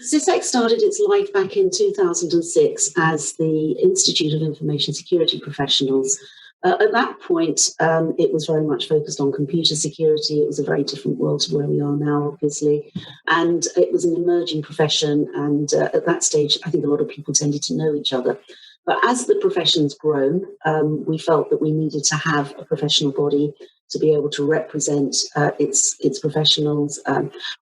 CIISec started its life back in 2006 as the Institute of Information Security Professionals. At that point, it was very much focused on computer security. It was a very different world to where we are now, obviously. And it was an emerging profession. And at that stage, I think a lot of people tended to know each other. But as the profession's grown, we felt that we needed to have a professional body to be able to represent its professionals,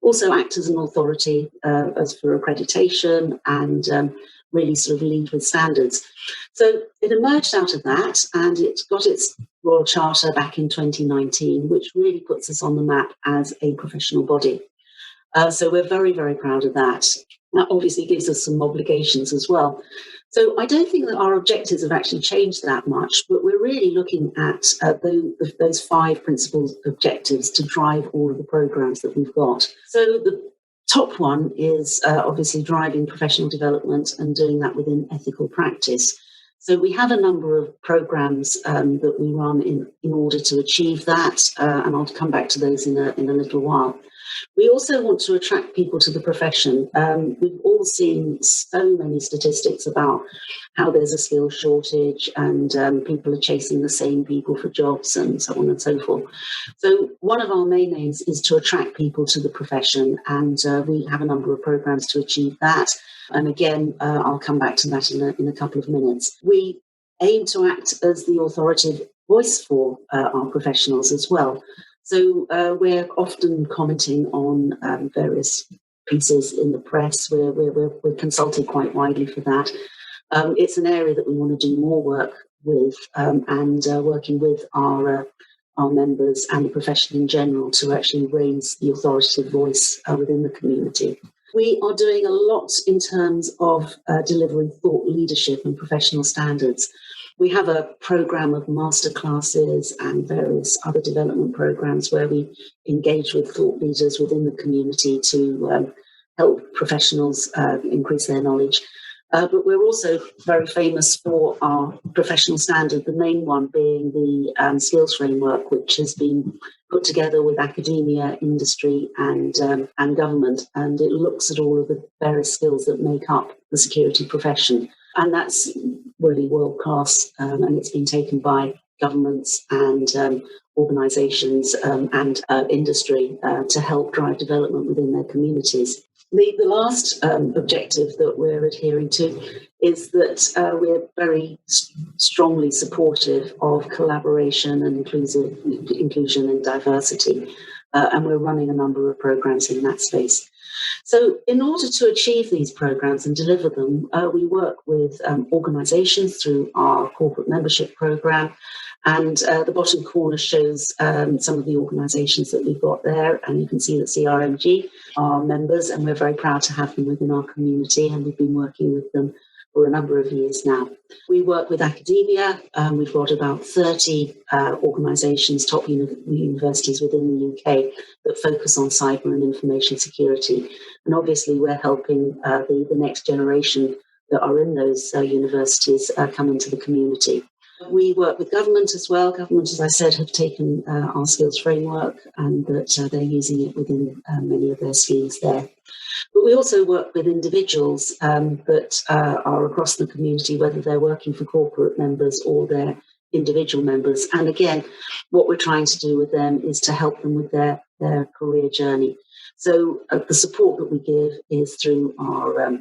also act as an authority as for accreditation and really sort of lead with standards. So it emerged out of that, and it got its Royal Charter back in 2019, which really puts us on the map as a professional body. So we're very, very proud of that. That obviously gives us some obligations as well. So I don't think that our objectives have actually changed that much, but we're really looking at those 5 principal objectives to drive all of the programs that we've got. So the top one is obviously driving professional development and doing that within ethical practice. So we have a number of programs that we run in order to achieve that, and I'll come back to those in a little while. We also want to attract people to the profession. We've all seen so many statistics about how there's a skill shortage and people are chasing the same people for jobs and so on and so forth. So one of our main aims is to attract people to the profession, and we have a number of programs to achieve that. And again, I'll come back to that in a couple of minutes. We aim to act as the authoritative voice for our professionals as well. So we're often commenting on various pieces in the press. We're consulted quite widely for that. It's an area that we want to do more work with, and working with our members and the profession in general to actually raise the authoritative voice within the community. We are doing a lot in terms of delivering thought leadership and professional standards. We have a program of master classes and various other development programs where we engage with thought leaders within the community to help professionals increase their knowledge. But we're also very famous for our professional standard, the main one being the skills framework, which has been put together with academia, industry and government. And it looks at all of the various skills that make up the security profession. And that's really world class, and it's been taken by governments and organisations and industry to help drive development within their communities. The last objective that we're adhering to is that we're very strongly supportive of collaboration and inclusion and diversity, and we're running a number of programs in that space. So in order to achieve these programs and deliver them, we work with organisations through our corporate membership program. And the bottom corner shows some of the organisations that we've got there. And you can see that CRMG are members, and we're very proud to have them within our community. And we've been working with them for a number of years now. We work with academia. We've got about 30 organisations, top universities within the UK that focus on cyber and information security. And obviously we're helping the next generation that are in those universities come into the community. We work with government as well. Government, as I said, have taken our skills framework and that they're using it within many of their schemes there. But we also work with individuals that are across the community, whether they're working for corporate members or their individual members. And again, what we're trying to do with them is to help them with their career journey. So the support that we give is through our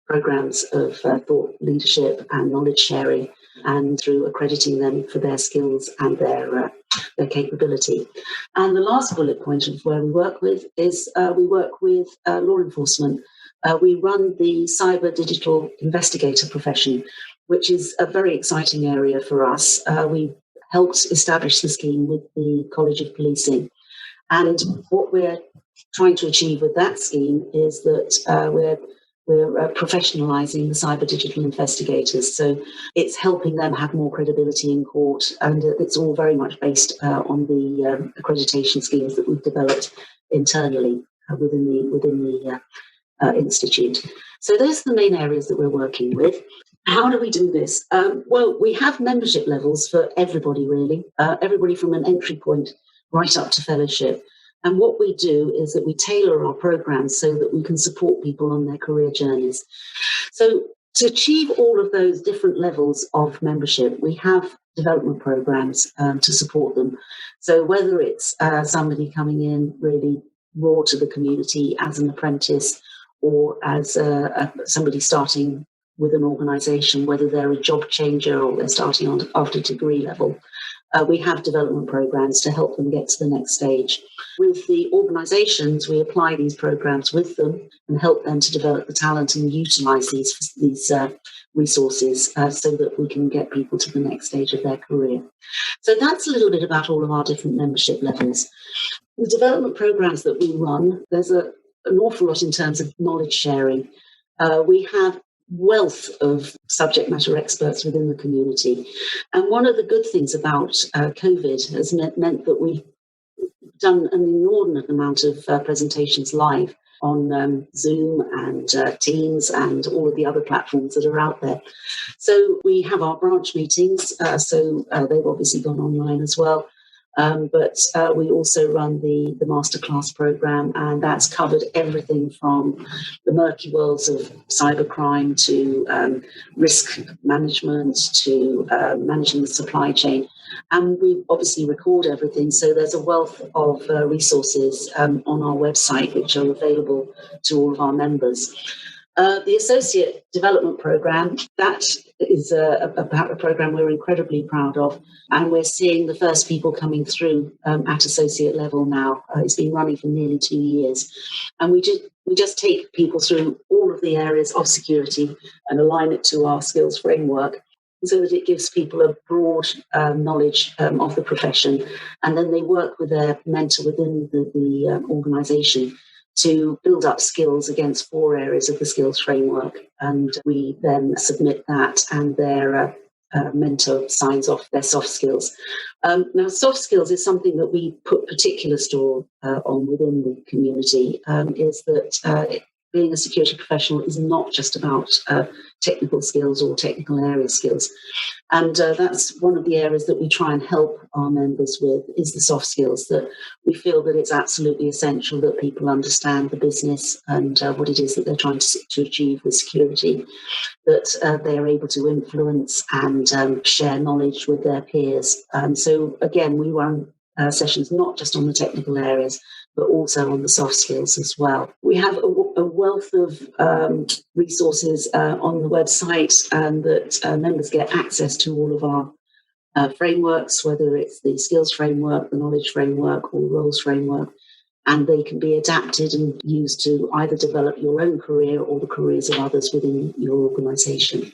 programs of thought leadership and knowledge sharing, and through accrediting them for their skills and their capability. And the last bullet point of where we work with is we work with law enforcement. We run the cyber digital investigator profession, which is a very exciting area for us. We helped establish the scheme with the College of Policing. And what we're trying to achieve with that scheme is that we're professionalising the cyber digital investigators. So it's helping them have more credibility in court, and it's all very much based on the accreditation schemes that we've developed internally within the institute. So those are the main areas that we're working with. How do we do this? Well, we have membership levels for everybody, really, everybody from an entry point right up to fellowship. And what we do is that we tailor our programs so that we can support people on their career journeys. So to achieve all of those different levels of membership, we have development programs to support them. So whether it's somebody coming in really raw to the community as an apprentice, or as somebody starting with an organisation, whether they're a job changer or they're starting on after degree level, we have development programs to help them get to the next stage. With the organisations, we apply these programs with them and help them to develop the talent and utilise these resources so that we can get people to the next stage of their career. So that's a little bit about all of our different membership levels. The development programs that we run, there's an awful lot in terms of knowledge sharing. We have wealth of subject matter experts within the community. And one of the good things about COVID has meant that we've done an inordinate amount of presentations live on Zoom and Teams and all of the other platforms that are out there. So we have our branch meetings, so they've obviously gone online as well. But we also run the masterclass program, and that's covered everything from the murky worlds of cybercrime to risk management to managing the supply chain. And we obviously record everything, so there's a wealth of resources on our website which are available to all of our members. The Associate Development Programme, that is a programme we're incredibly proud of, and we're seeing the first people coming through at associate level now. It's been running for nearly 2 years, and we just take people through all of the areas of security and align it to our skills framework so that it gives people a broad knowledge of the profession, and then they work with their mentor within the organisation to build up skills against 4 areas of the skills framework. And we then submit that, and their mentor signs off their soft skills. Now, soft skills is something that we put particular store on within the community, is that being a security professional is not just about technical skills or technical area skills. And that's one of the areas that we try and help our members with, is the soft skills, that we feel that it's absolutely essential that people understand the business and what it is that they're trying to achieve with security, that they're able to influence and share knowledge with their peers. So again, we run sessions not just on the technical areas, but also on the soft skills as well. We have a wealth of resources on the website, and that members get access to all of our frameworks, whether it's the skills framework, the knowledge framework, or the roles framework, and they can be adapted and used to either develop your own career or the careers of others within your organisation.